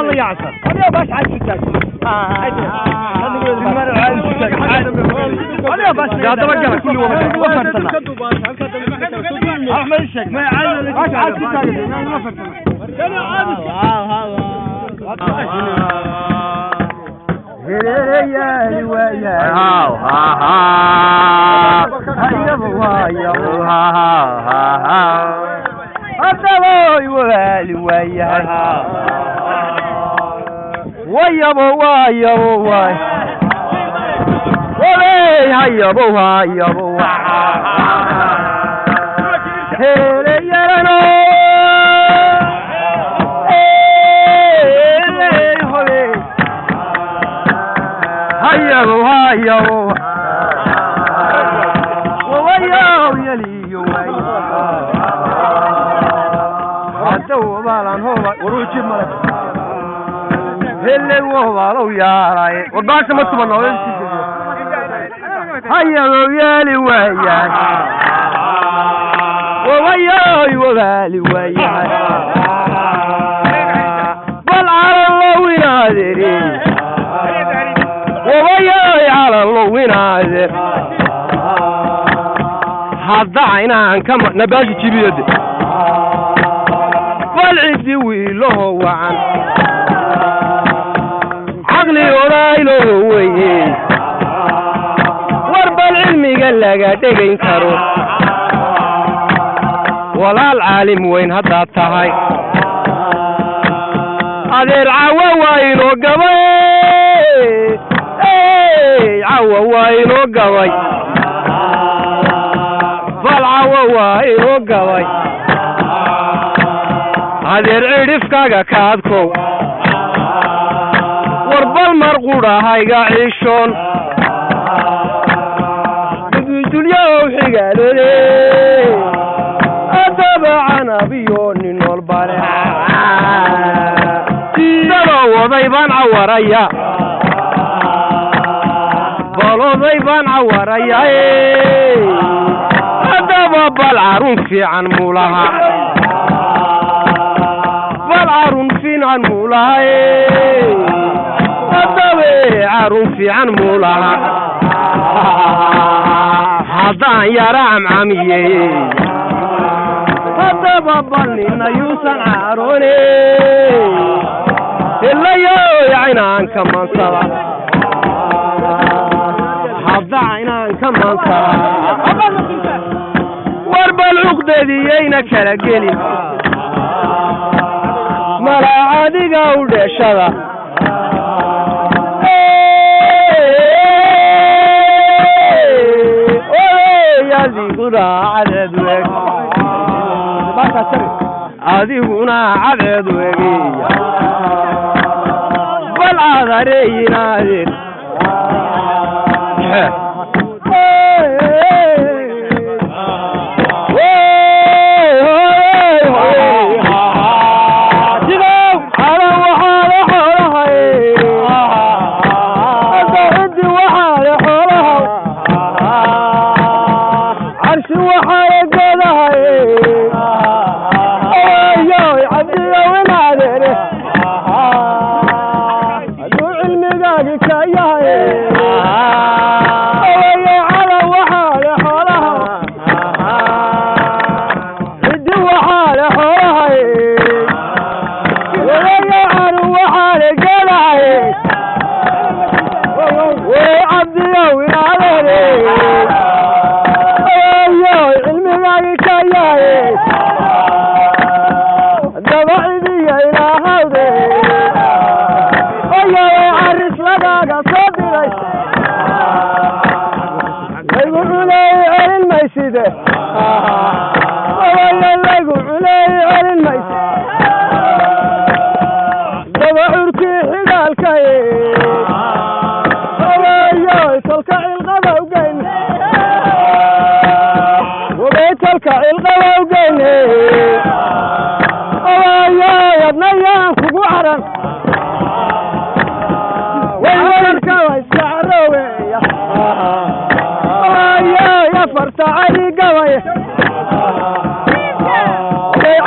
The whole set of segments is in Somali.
الله يعصر انا باش عايشك انا باش يا توكل كل يوم احمد الشيخ ما يعلم لك عايشك ما فرتنا انا عارف يا الويا ها ها يا بوا يا بوا ها أدوي ويا ويا بوا يا بوا ويا يا بوا يا بوا هي يا رنو هيا بوا يا بوا ويا يلي هو بالان هو وروجي ملك اللي هو لو يا راي وباش ما تمنوا هيا ويالي ويا وياي وغالي ويا بالعرى الله وينادري وياي على الله وينادر هذا عينان كما نباجي تبيد والعدي ويله وعن عقلي ورايله ويه ورب العلم قال لك دقين كرو ولا العالم وين هدا تهي أدير عوا وينو قوي عوا وينو قوي فالعوا وينو قوي أدير عرفكا كادكو ورب المرقورة هايقا عيشون الدنيا وحقالي أتبعنا بيون والبارح دلو ضيبان عوريا بلو ضيبان عوريا أتبع بالعرون في عن مولها بالعرون في عن مولها أتبع عرون في عن مولها هذا يا رام عمي هذا بابني نيوسن عاروني إلا يا عينان كمان صلا هذا عينان كمان صلا ورب العقدة دي أينك رجلي ملا عادي قول شذا عدد أذيبنا عدد وقيا والعذري نادر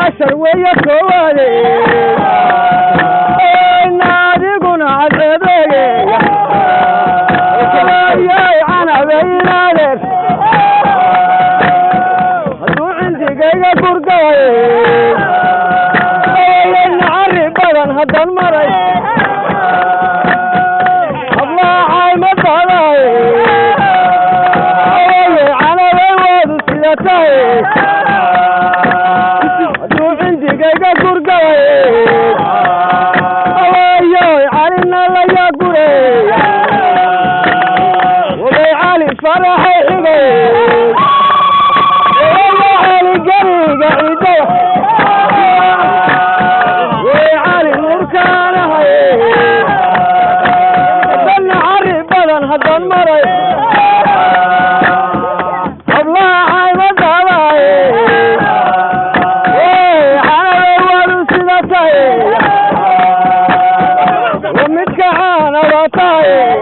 عشر ويكوالي نادقنا عذبك يا أنا بين عليك هدو عندي قيقة برقاي نعري بدن هدى المري الله عايمة علي على بيواد السياتي هدو عندي قيقة برقاي علينا لا يا قري وبي علي فرحي حقي وبي علي قري قعيدة وبي علي مركان هاي بدنا عري بدن هدى المري الله عايمة علي على بيواد السيدتي ومتكعانا وطاي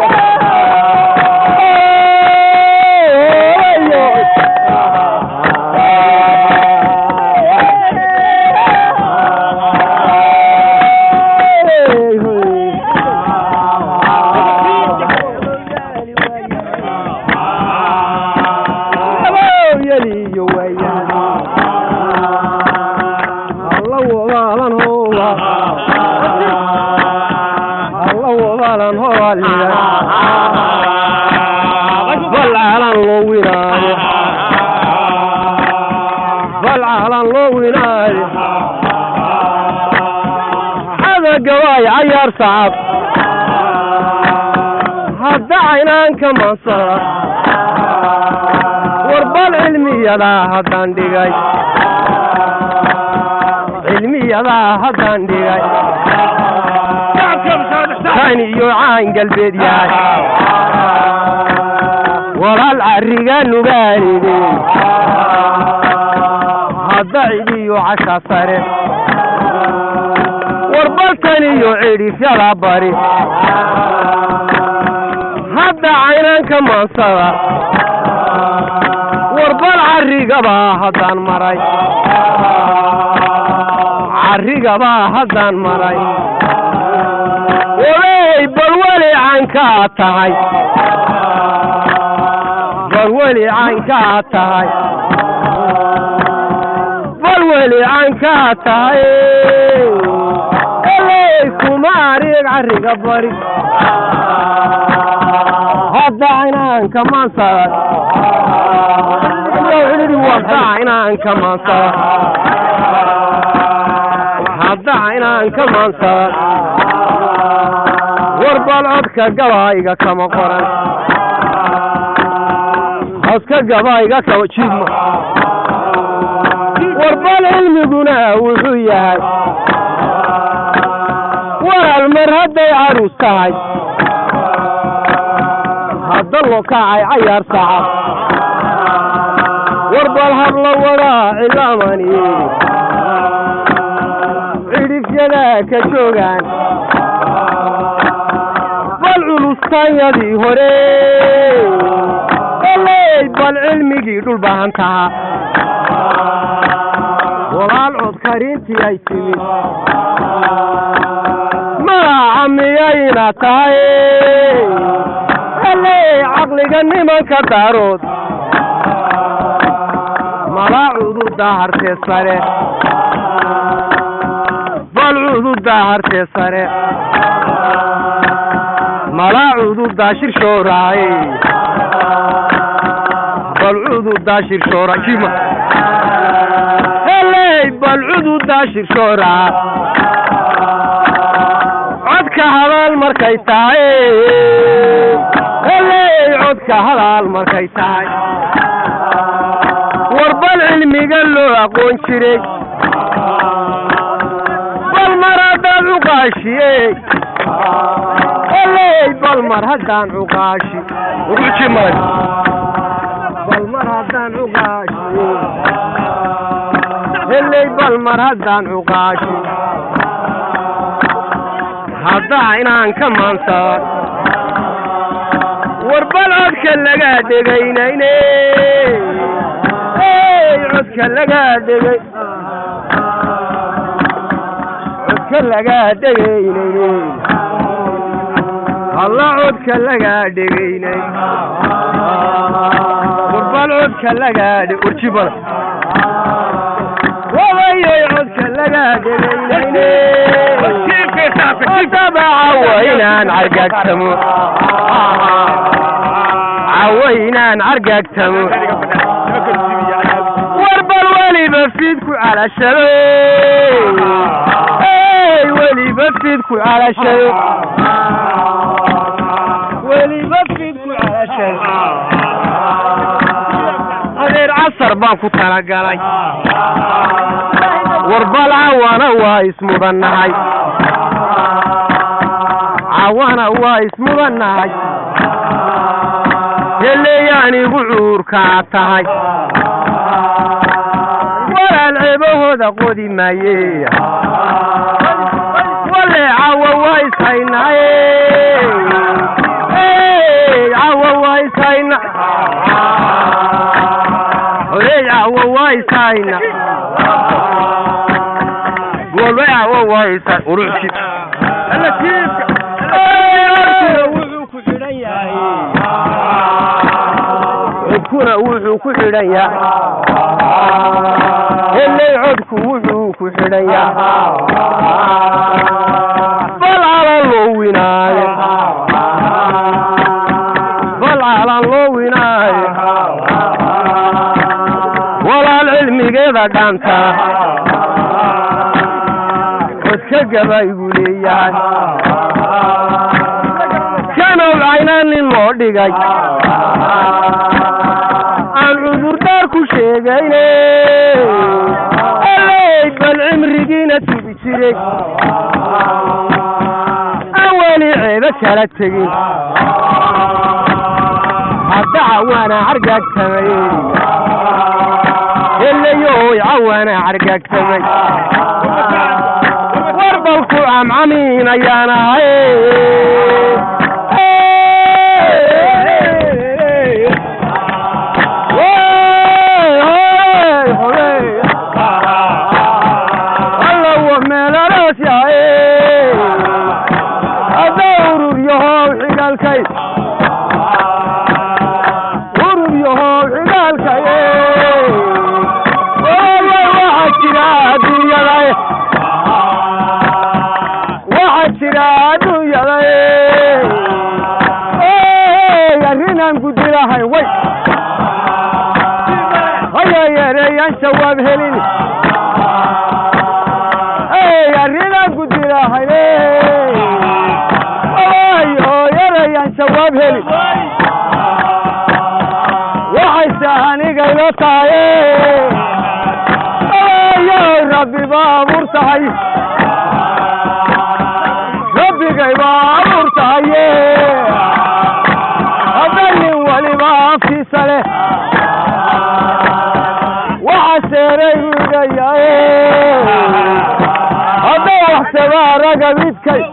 قواي عيار صعب هدا عينان كمان صار وربال علمية لا هدان ديغاي علمية لا هدان ديغاي ثاني يعان قلبي دياي ورا العريقان نباردي هدا عيدي وعشا صاري وربلتني يعيري في العباري هدا عينان كمان صار وربل عريقة با هدان مراي عريقة با هدان مراي ولي بالولي عنك اتهاي بالولي عنك اتهاي بالولي عنك اتهاي كماريك عريق أباري هدا عينان كمان صار هدا عينان كمان صار هدا عينان كمان صار وربال عدك قوايقا كما قرن عدك قوايقا كما تشيزم وربال علمي قنا وحوياي ورا المرهد عروس تاعي هذا الوقاعي عيار صعب وربا الهرلا ورا علاماني عرف يلاك شوغان بالعلوس تايدي هوري اللي بالعلمي جيدو البهانتها ورا العود كارينتي اي تيمي عميينا تاي اللي عقلي من كدارود ملاعود دهر تسري بالعود دهر تسري ملاعود داشر شوراي بالعود داشر شورا كيما اللي بالعود داشر شورا عدك هلال مركي تاي اللي عدك هلال مركي تاي وربال علمي قال له اقون شريك بالمراد العقاشي اللي بالمراد العقاشي وقلت مال بالمراد العقاشي اللي بالمراد العقاشي هذا عينان كمان صار وربال عدك اللقا دقينيني عدك اللقا دقين laga dhegaynay alla codka laga dhegaynay qurbal codka laga urjibal waayay codka laga dhegaynay tabaca waynaan argagtamo عوينان عرقاكتمو واربال ولي بفيدكو على الشباب اي ولي بفيدكو على الشباب ولي بفيدكو على الشباب غير عصر بانكو تلقالي واربال عوانا وايس مضنهاي عوانا وايس مضنهاي اللي يعني بعور كعتهاي ولا العبه هذا قدي ما يه ولا عوا وايسينا عوا وايسينا ولا عوا وايسينا ولا عوا وايسينا ورشيد أنا كيف كنا وحو كحريا اللي عدكو وحو كحريا بل على اللويناي بل على اللويناي ولا العلم كذا دانتا وتكجبا يقوليان كانوا العينان للمعدقاي العذر داركو شيغايني اللي بالعمرينا تبشري اولي عيبك لا تجي هدع وانا عرقك تمي اللي يوي عوانا عرقك تمي واربلكو عمين ايانا شواب هلين اي يرينا قديرا هاي ايوه يا ريان شواب هلين وحيساني قيلتا ايوه ربي بابور تحي ربي بابور تحي أبني ولي ما في سله وعسيري وقياي هذا وحسبا رقبيتكي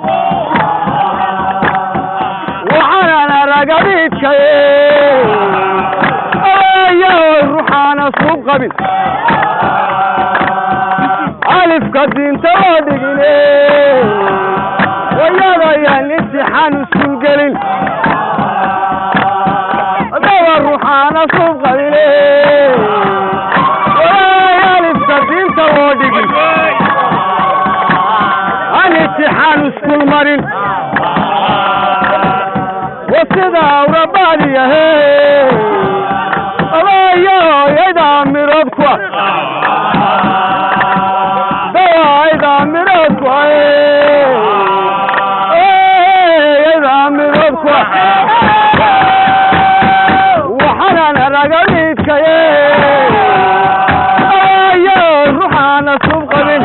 وحنانا رقبيتكي ايوه روحانا صوب قبل ألف قدين توادقيني ويا ضيان الامتحان والسنقلين هذا روحانا صوب قبل الامتحان وسكول مرين وسيدا ورباني يا هي الله يا دامي ربكوا يا دامي ربكوا يا دامي ربكوا وحنانا رقبيتك يا روحانا سوق قبل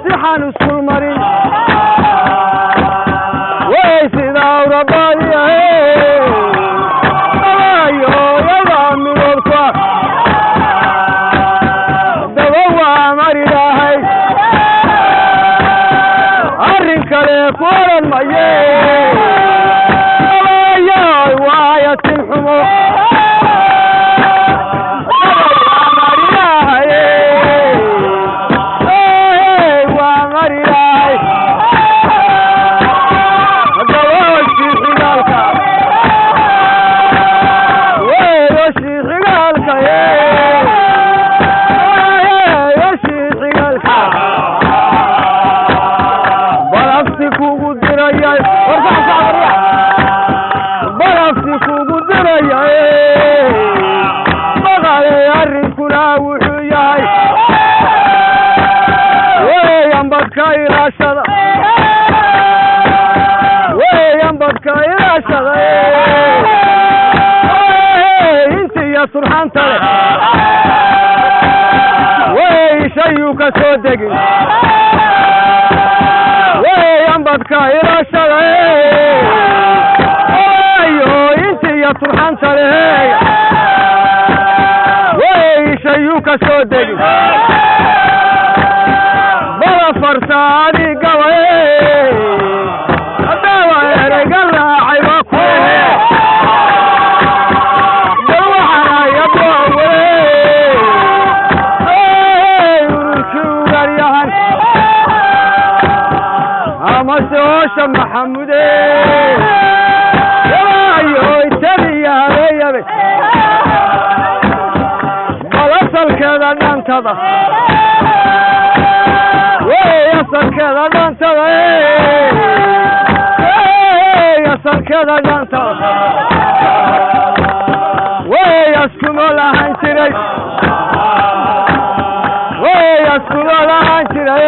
الامتحان وسكول مرين ويسيدا ورباني يا دامي ربكوا دبوا مريدا هاي أرين كلي كورن مايه maqalay arrinkuna wuxuu yahay weeyan badka ilaashada weeyan badka ilaashada intiya surxanta leh wey shayuu ka soo degin weeyan badka ilaashada ayo intiya surxanta leh wey shayuu ka soo degin bala farsaadi gabay haddawa ereyga raacay ba ku amase maxamude ayoy tabiyahabeyabe balasalkeeda dhantada wey asalkeeda dhantada asalkeeda dhantada wey askumo lahaan jiray wey askumo lahaan jiray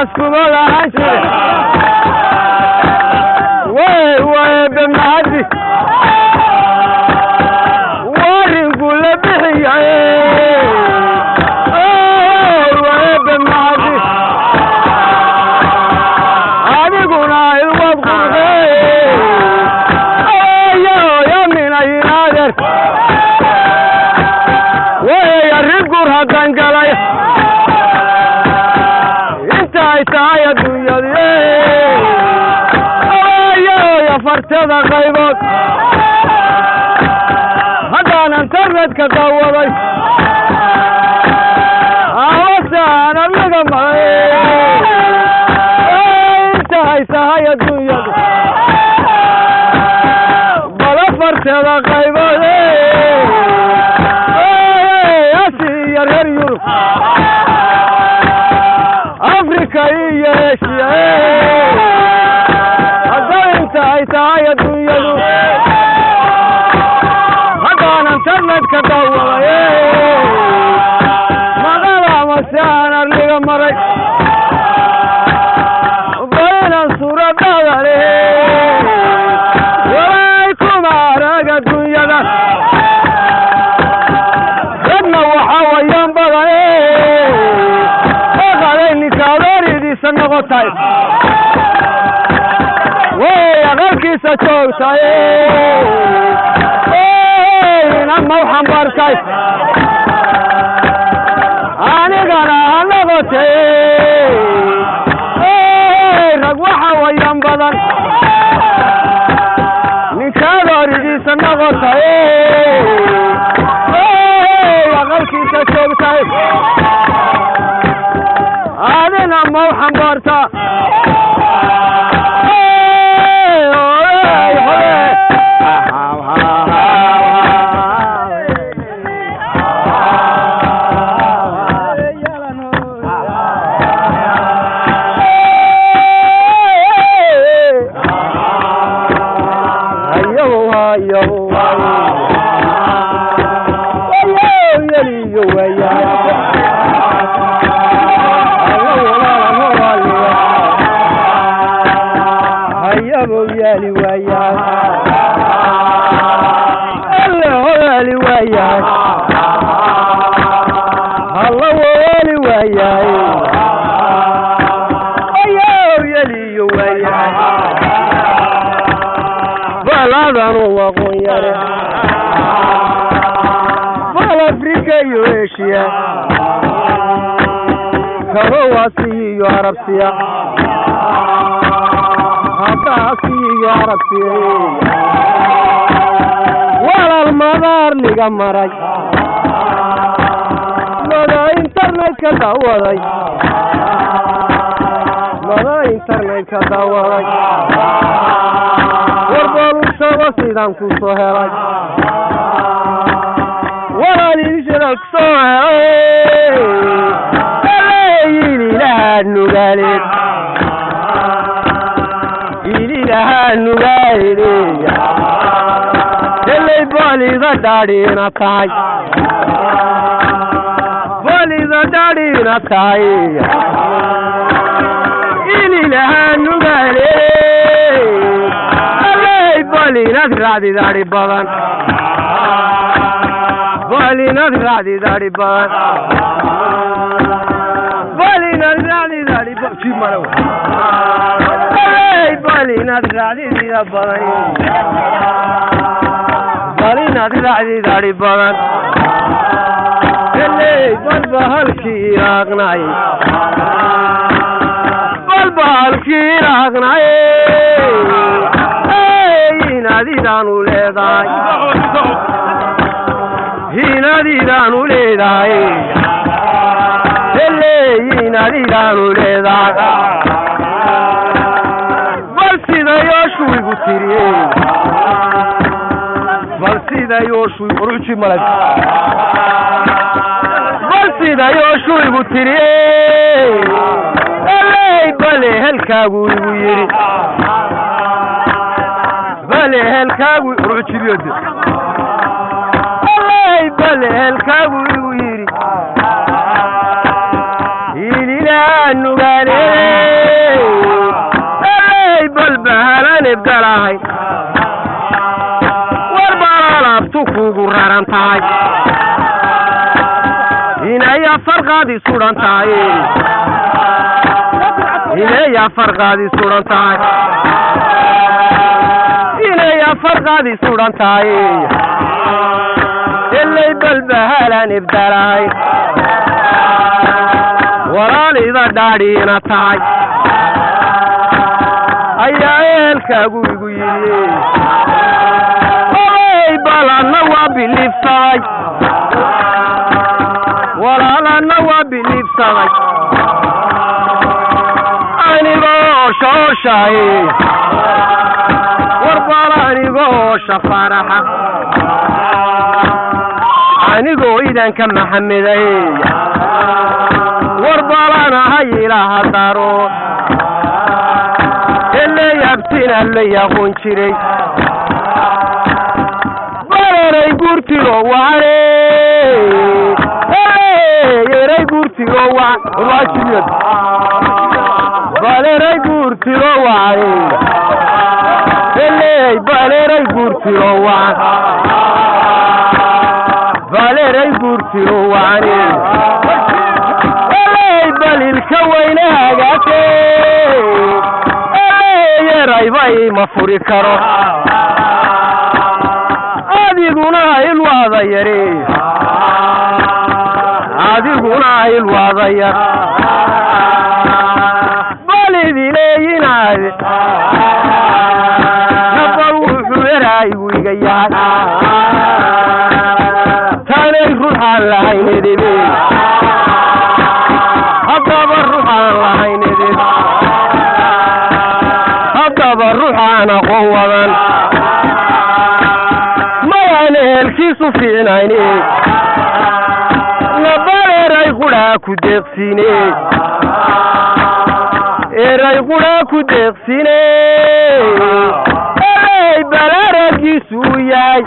askumo lahaan jiray wey bemahadi warinku la bixiyay wey bemahadi adiguna ilwad qurxe yaminaynaader wey arrinkur haddan galay intaay tahay adduunyadi afartada qaybood haddaan internetka daawaday amase aan anaga maray intaay tahay adduunyadu bal afartada qaybood asi iyo reer yurub afrika iyo eshiya hadda intaay tahay adduunyadu haddaan internetka daawaday maqala amase aan arliga maray bainan suuradadale walay kuma arag adduunyada dadna waxa wayan badan ninkaadoridiisa noqotay wey aqalkiisa joogtay inama uxambartay anigana ha noqotay rag waxa wayan badan ninkaadoridiisa noqotay aqalkiisa joogtay adina ma uxambaarta يالي وياك الله يالي وياك الله يالي وياك يالي وياك فلا ضروا غيره فلا أفريقيا يوشيا كرواسي يعرفيا هتاسي يعرفيا ولا المدار نجمري ماذا إنترنت كداوري ماذا إنترنت كداوري وربول سواسيدان كوسوهراي ولا ليشرك سوهراي إلي لها النقالين إلي لها النقالين ولذا دارينا تاي ولذا دارينا تاي إلي لها نغالي اللي بولينا درادي داري بغان بولينا درادي داري بغان بولينا درادي داري بغان شي مالو اللي بولينا درادي داري بغان بولينا درادي داري بغان اللي بالبهالكي راغناي بالبهالكي راغناي اي نادي دانو ليداي هي نادي دانو ليداي اللي نادي دانو ليداي بالسيدا يوشوي بوتيري بالسيدا يوشوي روشي ملك بالسيدا يوشوي بوتيري اللي بالي هالكاغو يويري بالي هالكاغو روشي بيودي اللي بالي هالكاغو يويري إلي لأنه قالي اللي بالبهلا نبدلاي والبرالا بتوكو قراران تاي هنا يا فرقادي سوران تاي هنا يا فرقادي سوران تاي هنا يا فرقادي سوران تاي اللي بالبهلا نبدلاي ورالي ذا دارينا تاي أيا الكاغو يقولي أي بالا نوابي لفساي ولا نوابي لفساي أني غوش وشاي وربالا أني غوش فرحة أني غويدا كمحمدي وربالا هاي لها دارو اللي يبتنا اللي يغون شري بلري قرتي رواري يري قرتي رواري بلري قرتي رواري اللي بلري قرتي رواري بلري قرتي رواري اللي بلي الكوين هاقاتي رايباي ما فوري كارو أديقونا الوضع يري أديقونا الوضع يري بالي ديلي نادي نبالو حويراي ويقيان تاني الروحان لهين ديبي أبداب الروحان لهين ديبي الروحان قوة ما يعني الكيس في عيني نبالي راي قولا كدق سيني راي قولا كدق سيني اي بلا رجيسو ياي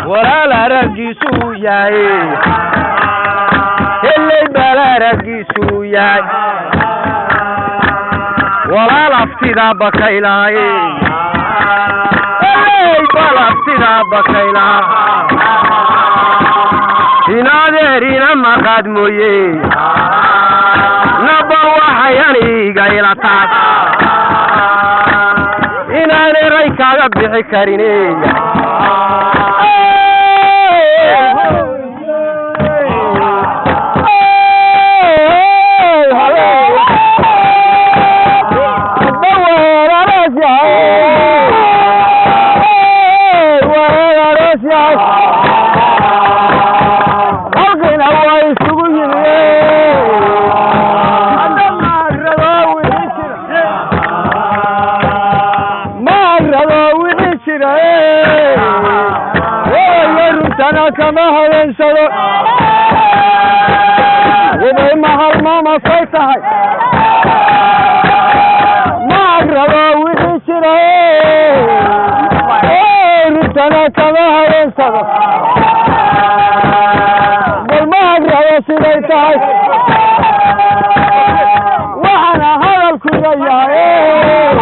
ولا لا رجيسو ياي اللي بلا رجيسو ياي ولا لفتدا بكيلاي اي بلا لفتدا بكيلا هنا ديرينا ما قدموي نبا وحياني قيلتا هنا نريكا بحي كاريني كما هلنسلو وبي محل ماما صيتهاي ما أقربا وحي شراي haddana kama habeensado bal ma agrado siday tahay waxaana hadalkuga yahay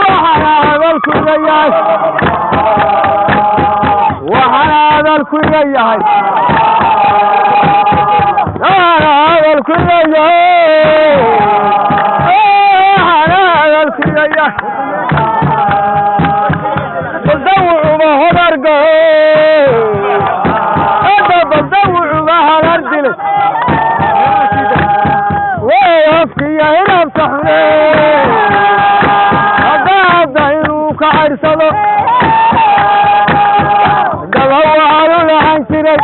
waxaana hadalkuga yahay waxaana hadalkuga yahay waxaana hadalkuga yahay waxaana hadalkuga yahay badawucuba hodargo hadda badawucuba halar dilo way hofkiya hinabta xune hadda inuu ka carsado daba waxaanu lahan jiray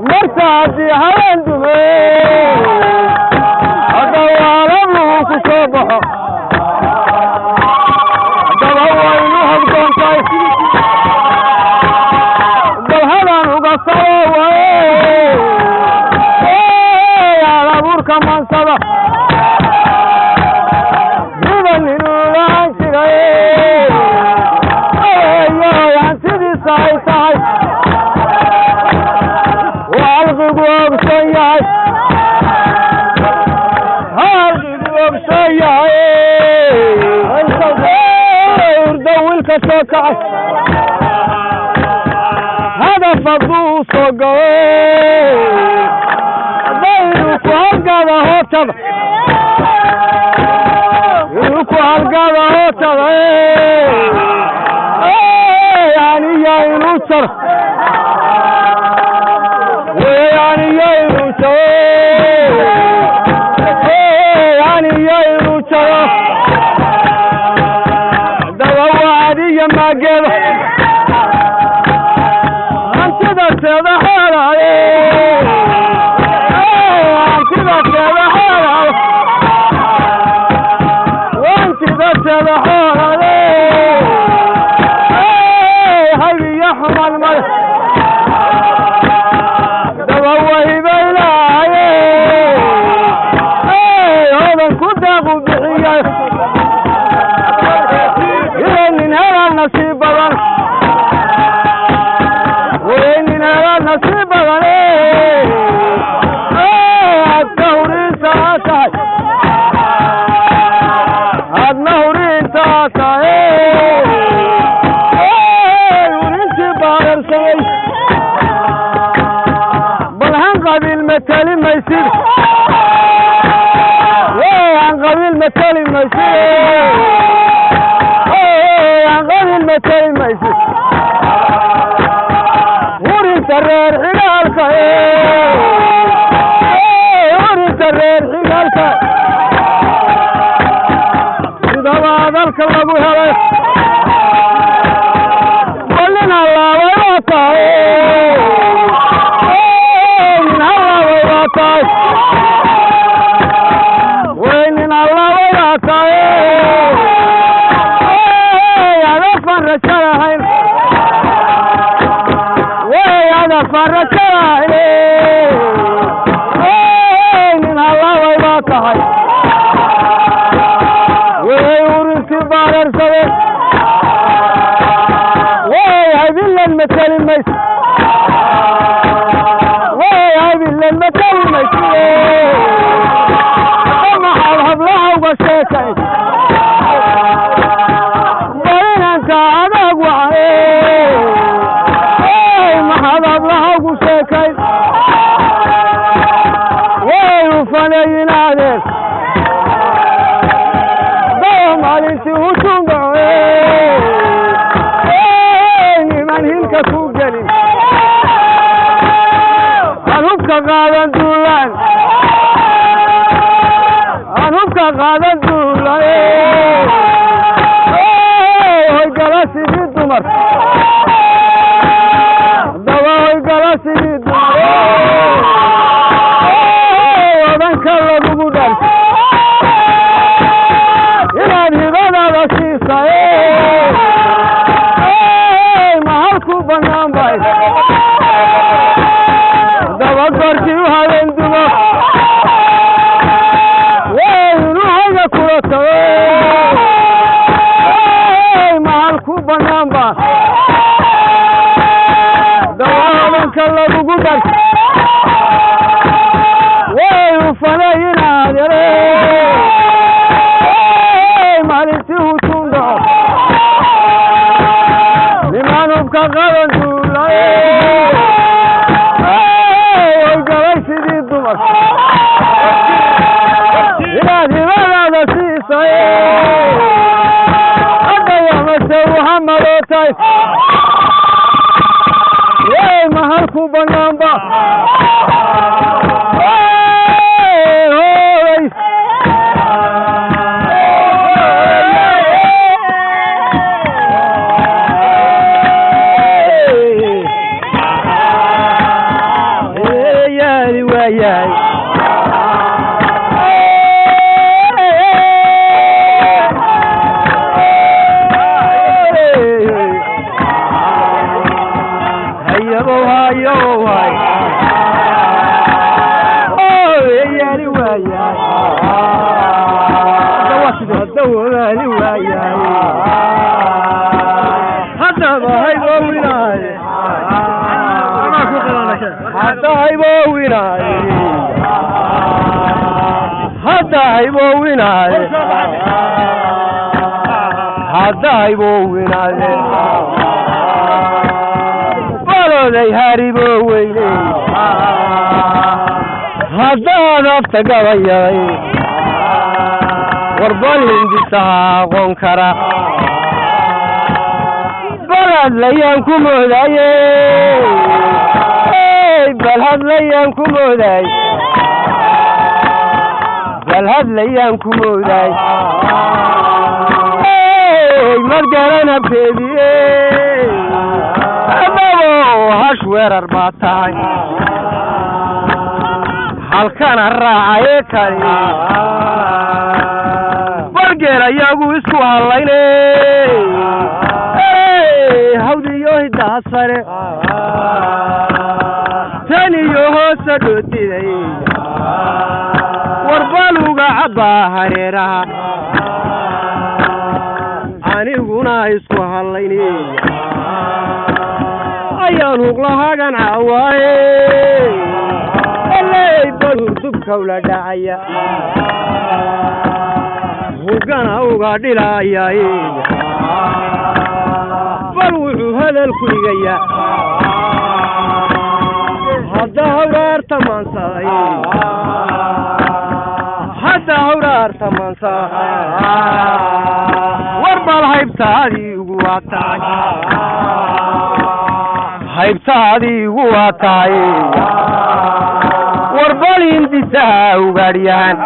marta haddii habeen dume hadda waalabluhu ku soo baxo daba waynu hogdoontay bal hadan uga sabo waye alabuurka maansada hidan inuu lahan jiray hantidiisa ay tahay halqigu ogson yahay halqigu ogson yahay urda wiilka soo kacay hadaf hadduu u soo galo inuu ku halgada hootada inuu ku halgada hootada aniya inuu jaro aniya inuu jaro aniya inuu jaro daba waadiya maageeda hantida teeda xoolaaye hantida teeda xoolaaye hantida teeda xoolaaye hagiya xuman male daba wahibaylaaye hodan ku daaqu bixiya nin helal nasiib badan nin helal nasiib badan adka huriinta tahay adna huriinta tahay hurintii baararsamay bal han qabiil matali maysid han qabiil matali maysid han qabiil matali maysid hurinta reer xigaalka hurinta reer xigaalka sidaba hadalka lagu helay balin halaabay waa tahay nin halaabay waa tahay way nin halaabay waa tahay hadafan rajo lahayn way hadafan rajo lahayn nin halaabay waa tahay way urintii baararsadeen way habilan matali maysid way habilan matali maysid maxaad hablaha uga sheekay balinanka adag waxe maxaad hablaha ugu sheekay way ufanayinaadeen daba maalintii u tunbaco niman hilka ku gelin anubka qaadan duulaan anubka qaadan duulaan hoy gala sidii dumar daba hoy gala sidii dumar wadanka lagugu dhalsa inaad hibadaada siisa mahalku banaan bay daba gorkii u habeen dumo way inu hayga kula tago بك وفنينا مالتي وشوندا لما نبقى غلط وقلت دي الدمر إلى دماغ سيسا أدى يا مسا محمد وطيب مهلكو بنامبا they haribo weyne haddaad afta gabayay warbal hindisaa aqoon kara balad layaan ku moodaye balhad layaan ku mooday balhad layaan ku mooday margaran habkeediye weerar baa tahay halkana raacaye kali bargeel ayagu isku hadlayne hawdiyo hiddaha sare tan iyo hoosa dhootiday warbaluga cabbaa hareeraha aniguna isku hadlayne ayaan huqlahagan cawaaye eley balur dubkawla dhacaya hugana uga dhilaayaye bal wuxuu hadalku dhigaya hadda hawraarta maansaay hadda hawraarta maansaay war bal haybtaadii ugu waataay haybtaadii ugu waataay warbal hindisaha ugaadhyahan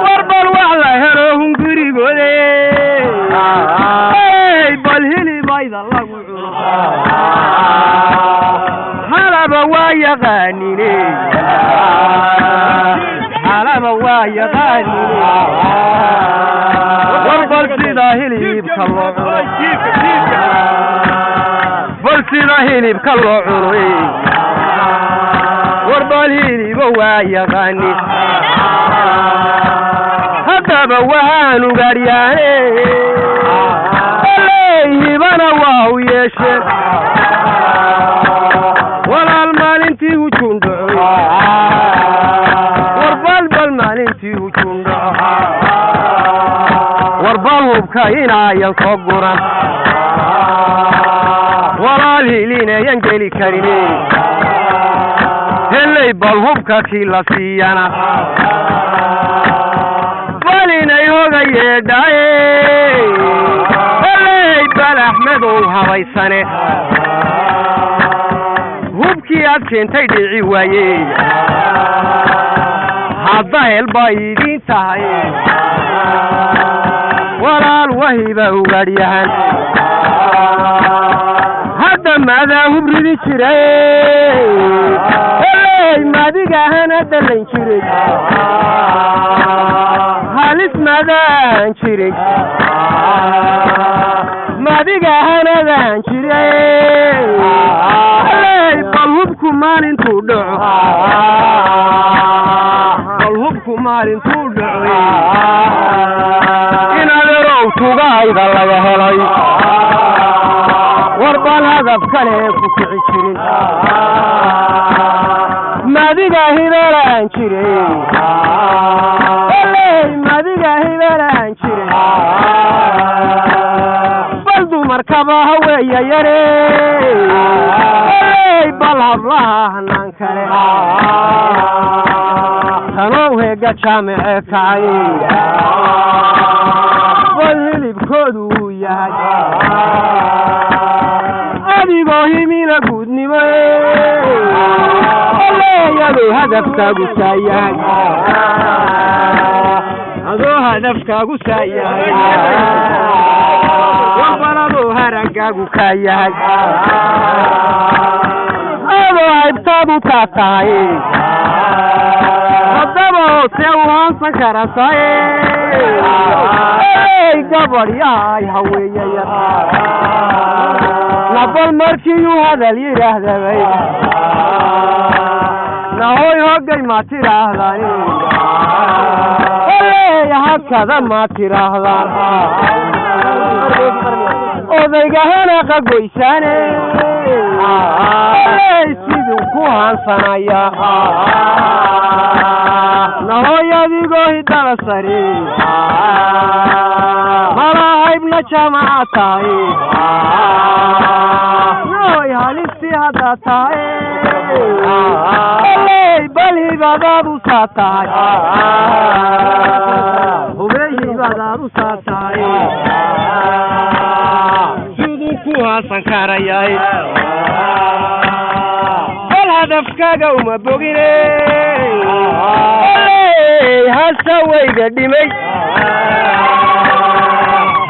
warbal wax la helo hungurigoode bal hilibayda lagu cuno halaba waa yaqaanine warbal sida hilibka loo cuno warbal hiliba waa yaqaani haddaba waxaan ugaadhyaane hibana waa u yeeshe walaal maalintii hujuun dhaco warbal maalintii hujuun dhaco warbal hubka inaayan soo guran walaal hilinayan geli karine heley bal hubka kii la siiyana bal inay hoga yeedhaye heley bal axmedow habaysane hubkii aad keentay dhici waaye hadda helba idiin tahay walaal wahiba ugaadhyahan hadda maadaa hubridi jiray madigahana dhalan jiray halis madaan jiray madigahanadan jiray bal hubku maalintuu dhaco inaad erow tugayda laga helay warbaan hadaf kale ku kici jirin madiga hibelaan jiray madiga hibelaan jiray bal dumarkaba haweeya yare bal hablaha hanaan kale tanoo heega jaamice kacay bal hilibkoodu uu yahay adigoo himina guudnimo adoo hadafkaagu saayahay adoo hadafkaagu saayahay wabaladoo haraggaagu kaa yahay adoo haybtaadu taa tahay haddaba hoose u haansan karasaye gabadh yahay haweeyaya nabal markiiyuu hadal yidhaahdabay nahoy hoggay ma tidhaahdaan hakada ma tidhaahdaan odayga hanaqa goysaane siduu ku haansanaya nahoy adigoo hidala sare malahaybna jaamaca tahay nahoy halistii haddaa tahay bal hibadaadu saa tahay hubey hibadaadu saa tahay siduu ku haasan karayay bal hadafkaaga uma bogine hasawayga dhimay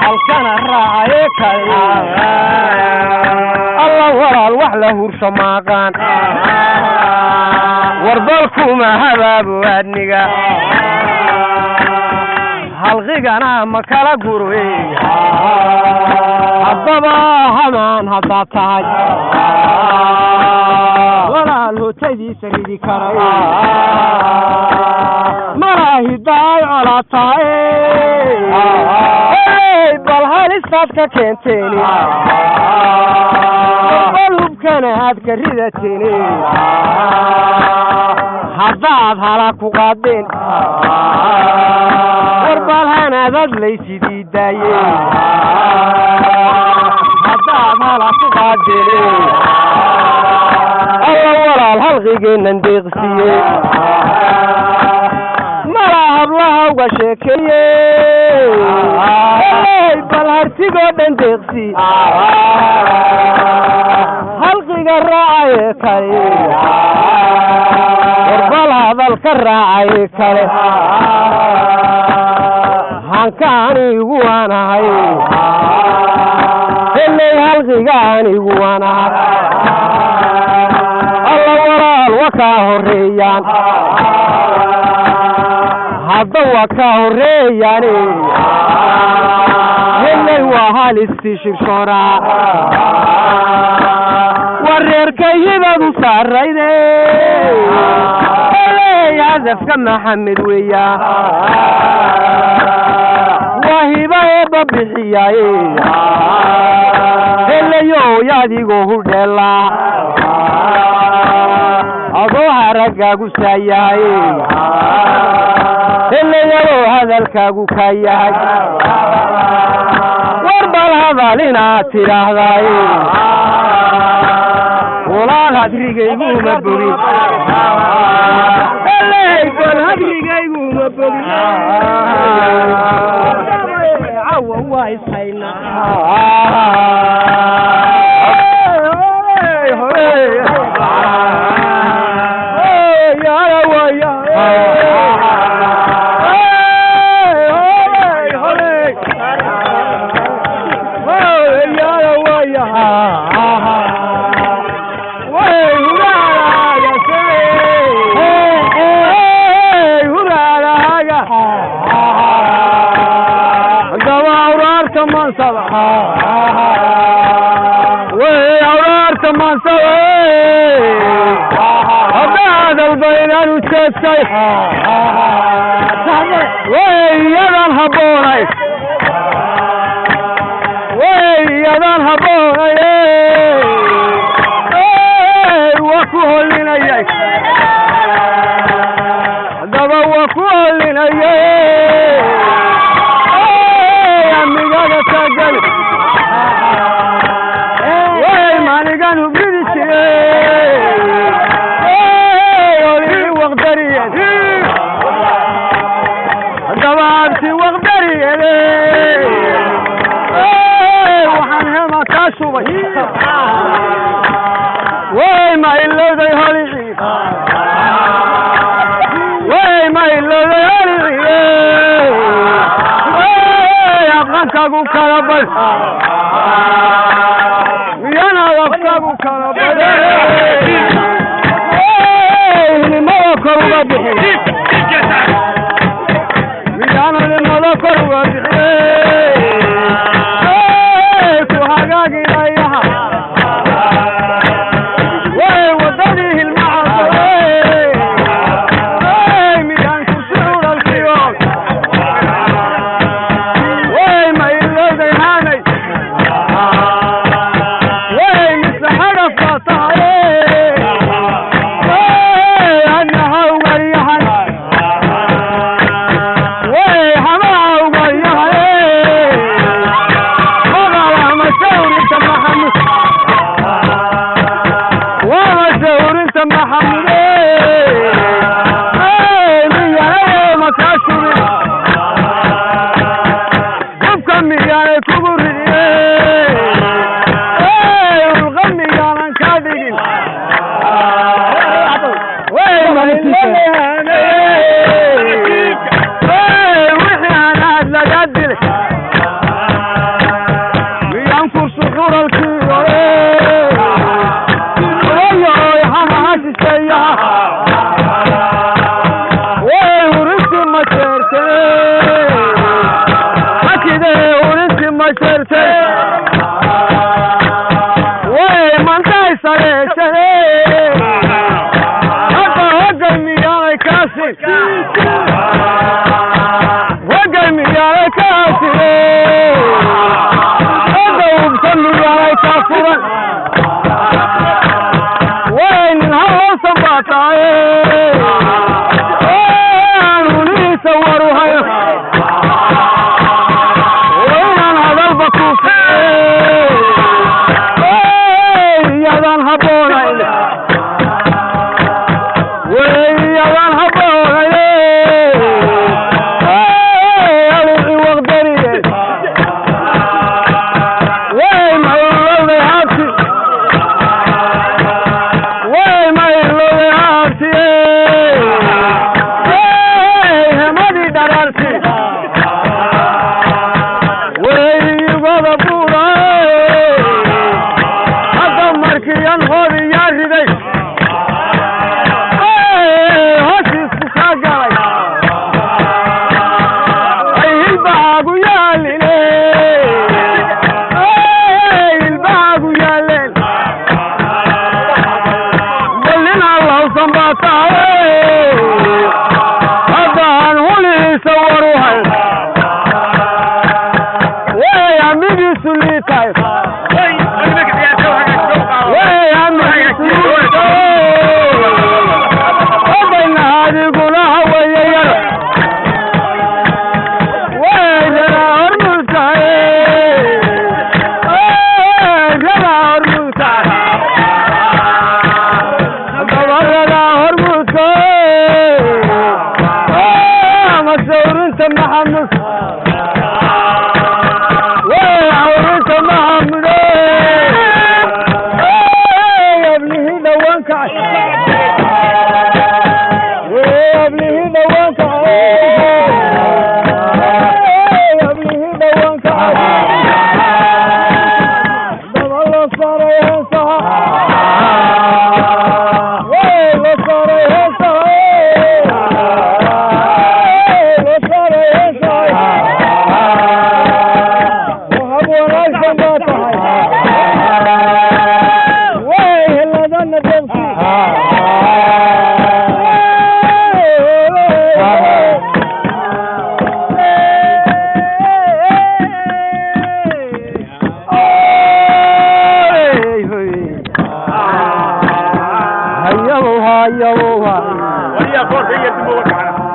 halkana raacaye kale alla walaal wax la hursho maaqaan warbalkuma habaabo adniga halqigana ma kala gurwe haddaba hamaan haddaad tahay walaal hotadiisa ridi karay malaahidaay colaad tahay bal halistaad ka keenteeni bal hubkana aad ka ridateeni haddaad hala ku qaadeen warbal hanaadad laysidii daaye haddaad hala ku qaadeen alla walaal halqigeennan deeqsiiye malaa hablaha uga sheekeeye bal hartigoo dhan deeqsi halqiga raacaye kale warbal hadalka raacaye kale hanka anigu waanahay helay halqiga anigu waanahay alla walaal wa kaa horeeyaan hadda waa kaa horeeyaane helay waa halistii shibshooraa wareerkay hibadu saarayde hadafka maxamed weeyaa waa hiba eebba bixiyaaye helayow yadigoo hudheelaa adoo haraggaagu saayahay helayadoo hadalkaagu kaa yahay warbal hadal inaad tidhaahdaaye walaal hadrigayguma bogin bal hadrigayguma bogin cawa waa ويا الهبوني ku holinayay haddaba waa ku holinayay amnigaga taagay way maanigan hubridi jiray olii waqdariyed haddaba abti waqdariyed waxaan hema kaa shubay way ma ilowday holicii way ma ilowday holicii way aqankaagu kala bad miyana afkaagu kala baday nimada kor uga bixin miyana nimada kor uga bixin ku hagaaginayaha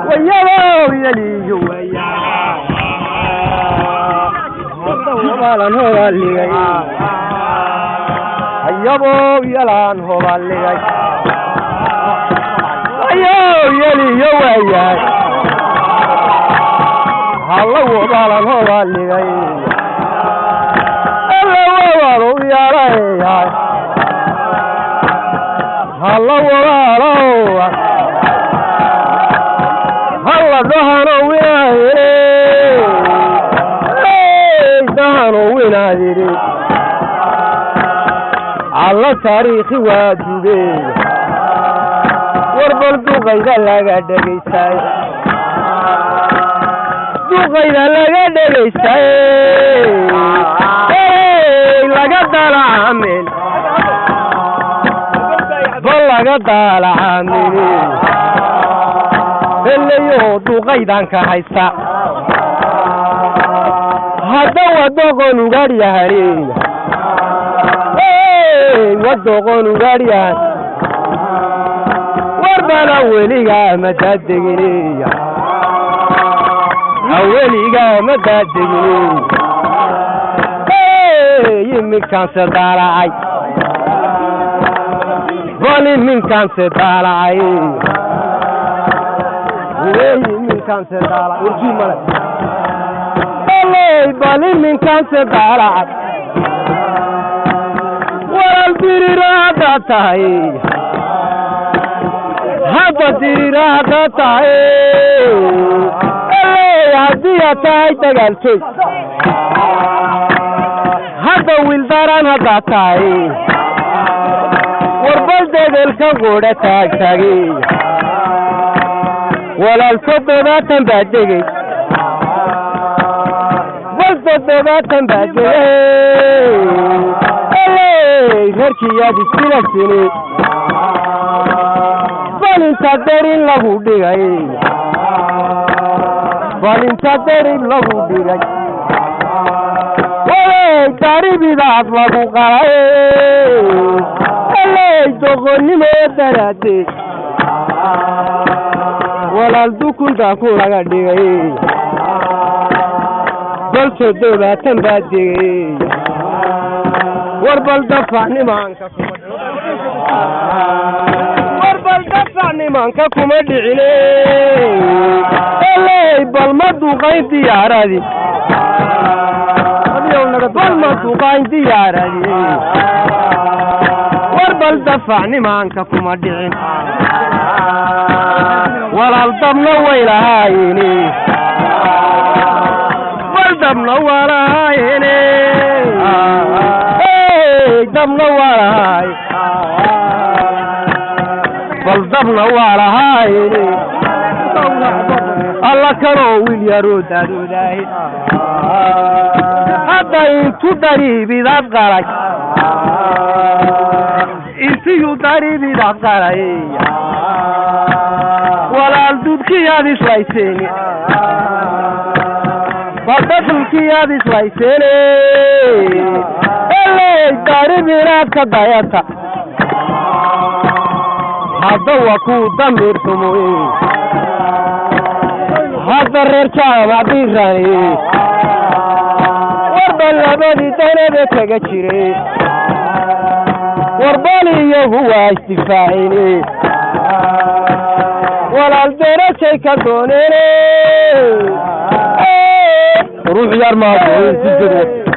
ويا يلي ويا هذا هو اللي جاي يابو يلان هو اللي جاي يلي ويا هلا هذا هو اللي جاي الله هو يا راي هلا هو هلا دهنو وينادي على تاريخي وادوبي وربل دوغيدا لغا دغيساي لغا دالا عامل بلغا دالا عامل اللي يو دوغيدان كهيسا هذا ودوغون وغاريا هري ودوغون وغاريا وربنا وليغا مدادقني وليغا مدادقني يمين كان سدالعي ولي من كان سدالعي يمين كان سدالعي ورجي ملك بالي من كان سدالعي والبريرة تاي هذا بريرة تاي هدية تاي تقلتي هذا ولداران هذا تاي وربل دلك غورة تاي تاي ولا الصبر تنبدي والصبر تنبدي هركي يا دي سيني بالين له دغاي بالين له دغاي اي تاري بيدات له قاي اي دوغني مدراتي ولا الدكون داكو لغا دغاي بل سدودا تنبادي وربل دفعني مانك كما دعيني اللي بالمدو قاين ديارادي بالمدو قاين ديارادي وربل دفعني مانك كما دعين ولا الضمن ويلهايني والضمن ورايني دمنا وراي بالضمنا وراي الله كرو ويل يرود داي هذا انتو داري بذات غراي انتو داري بذات غراي ولا الدود كيادي سلايسيني بدل كيادي سلايسيني داري بيرات كدايتا هذا وكو دمير تموي هذا ريرشا واديراني وربل لبدي تنبي تغشيري وربالي هو استفاعيني ولا الدرجة كدونيني روح يا رمادو تجري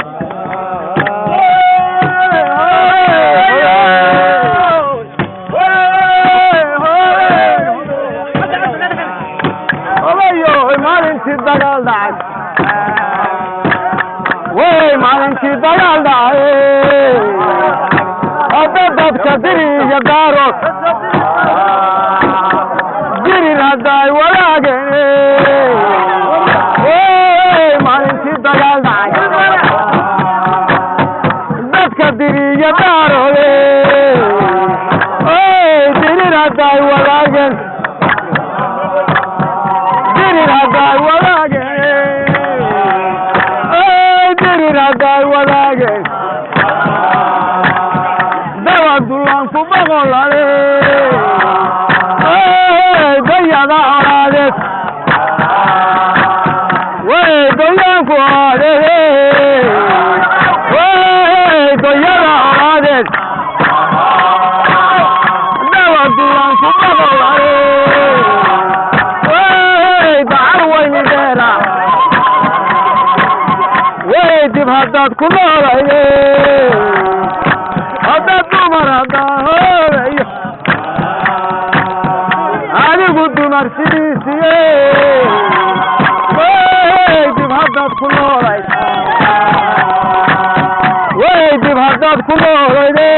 دغال داي وي مالنتي دغال داي ابد كدري يا دارو جري راداي ولاغي وي مالنتي دغال داي بد كدري يا دارو وي جري راداي ولاغي جري راداي ولاغي داي ولاغي دوا دولان فبغول علي ديا way doyanku aadede way doyada aaded dawa dulanku maqlaye way dacar wayni dheera way dib haddaad ku noolayde haddaad dumar haddaahoolayo adigu dumar sidiisiye way dib haddaad ku noolayd way dib haddaad ku noolayde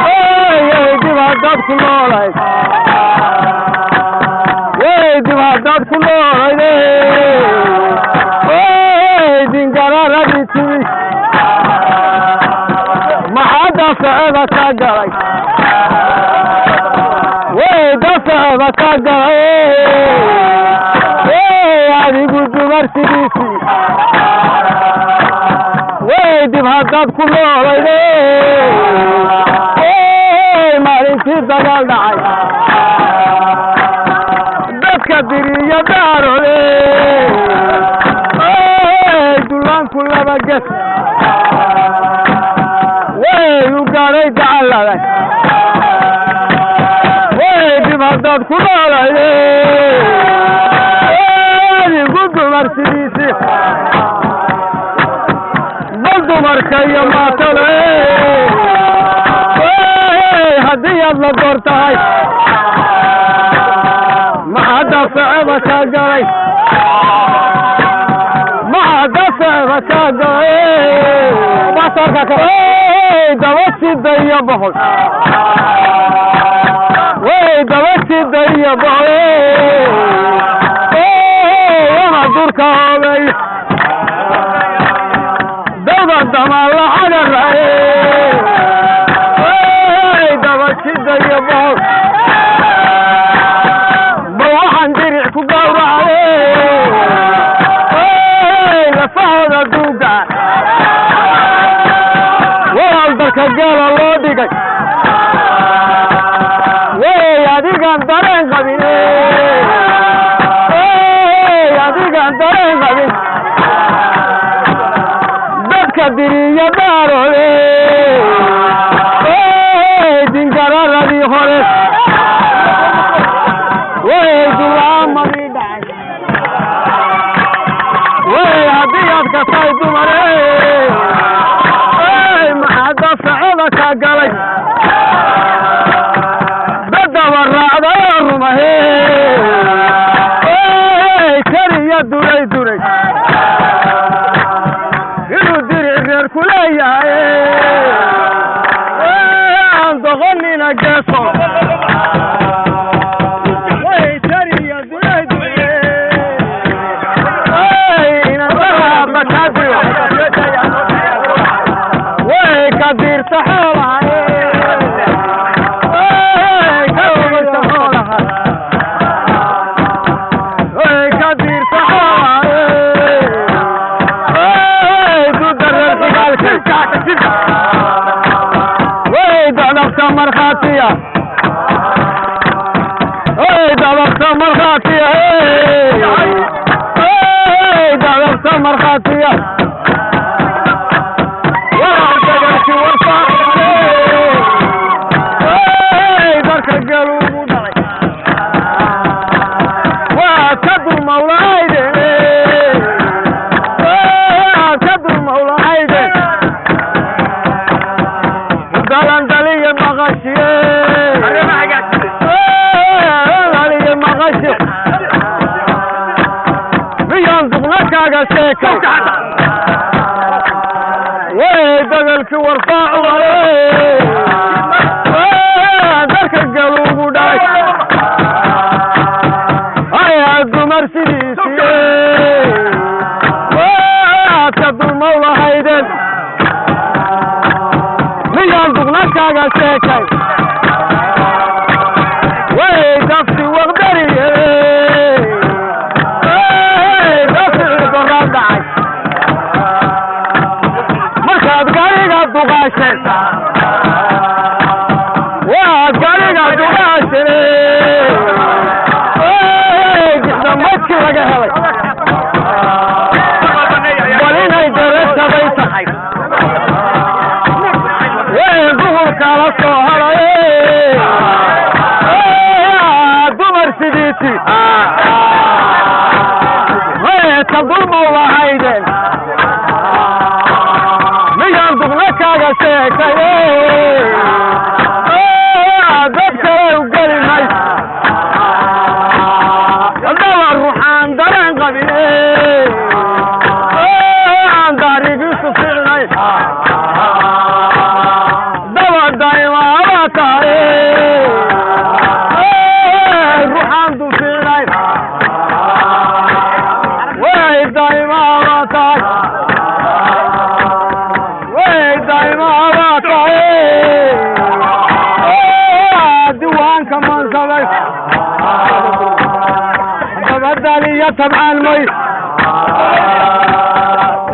way dib haddaad ku noolayd way dib haddaad ku noolayde way dingararabitimi maxaa dafaceba ka galay way dafaceba ka galay adigu dumar sidiisii way dib haddaad ku noolayde maalintii dagaal dhacay dadka diriyo daarole dullaanku laba ges way u gaadhay dacaladay way dib haddaad ku noolayde adigu dumar sidiisii bal dumarka iyo maatale haddii aad la door tahay maxaa dafaceba ka galay maxaa dafaceba ka galay daba sida iyo boqol way daba sida iyo boqol wana durka hoobeey dawda damaala xagaraye way daba sida iyo boqol ba waxaan diric ku gawracaye lafahooda duuga walaal dalka geela loo dhigay way adigaan dareen qabin adigaan dareen qabin dadka diriyo daarole dingararadii hore way dulaamadii dhacay way haddii aad kasay dumare maxaa dafacada ka galay dadaba raacdayoo rumahe kariya duray duray inuu diric reer ku leeyahay aan doqonina geeso way kariya duray duray inadaraaba ka diro way ka dirta xoolahaye ka ogaysa xoolaha way ka dirta xoolahaye dudareer dagaalkay way dadabta markhaatiya way dadabta markhaatiya way dadabta markhaatiya darka galugu dhalay waa ka dulmawlahayde ka dulmawlahayde dalandaliye maqashiye daliye maqashi miyaan duqna kaaga sheekay way dagalki warfaacu darka galugu dhalay ayaa dumar sidiisiye waad ka dulmawlahaydeen miyaan duqna kaaga sheekay way dafti waqdariye dafici doraa dhacay markaad gariga duqaasheen waad gariga duqaasheen laga helay bal inay darasabay tahay duhurka la soo haray dumar sidiisi ta dulma lahaydeen miyaan dugna kaaga sheekaye dad kale u geli mays daba ruuxaan dareen qabine aan daarigiisu fiicnayn daba daymaaba tahay ruuxaan du fiicnayn way daymaaba tahay way daymaaba tahay diwaanka mansaday dabadaliya tabcaan moy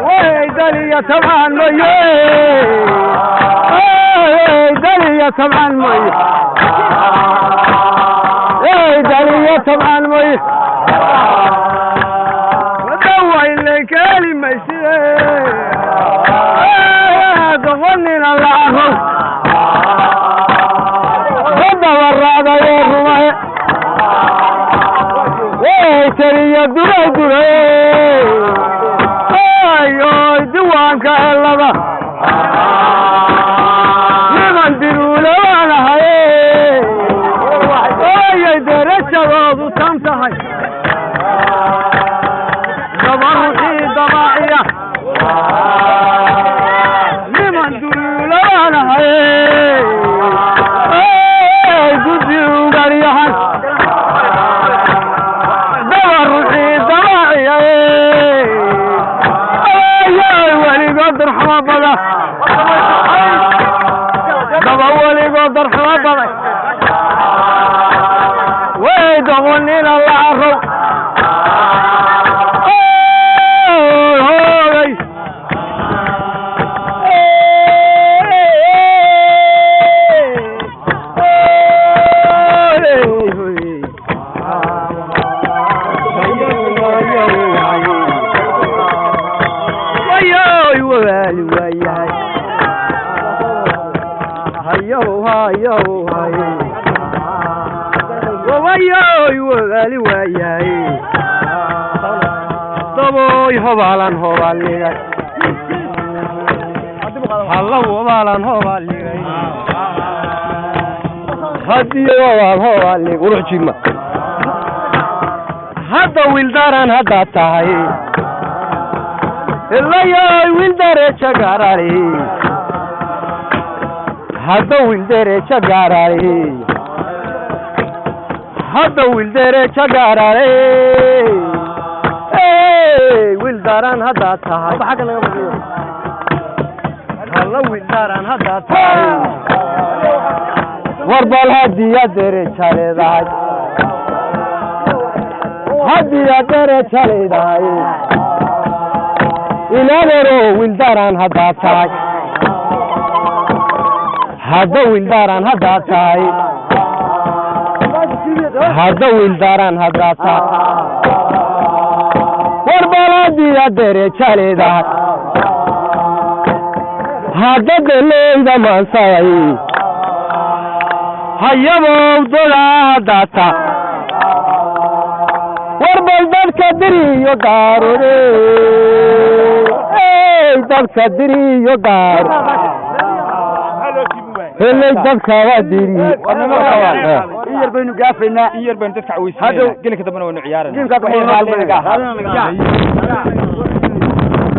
way daliya tabcaan moye daliya tabcaan moy way daliya tabcaan moy wadawayle kelimaysiye doqonina lacaqow dadabaracdaye rumaye way tariya duray duray ayoy diwaanka helada niman diruulabanahaye ayay darajadoodu tan tahay dabaruxii dabaaciya niman diruulabanahaye guddi ugaryahan dabaruxii dabaaciya ayay weligood darxuma bada daba weligood darxuma baday way doqonina lacarow hoogay wayoy walaali waayahay hayow hayow hayow wayoy walaali waayahay daboy hobaalan hobaalnigay hallow hobaalan hobaalnigay haddii hobaal hobaalnig uruxjima hadda wildaran haddaad tahay ilayoy wildareja gaarari hadda wildareja gaarari hadda wildareja gaarari wildaran haddaad tahay halla wildaran haddaad tahay warbal hadiya dereja leedahay hadiya dereja leedahay ilaadero wildaran haddaad tahay hadda wildaran haddaad tahay hadda wildaran haddaad tahay warbaladiya dereja leedahay hadda deleyda maansaday hayabow dadaa haddaad tahay warbal dadka diriyo daarode dadka diriyo daar helay dadka waa diri yar baynu gaafaynaa in yar baynu dadka caweysnaa gelinka dambana waynu ciyaarana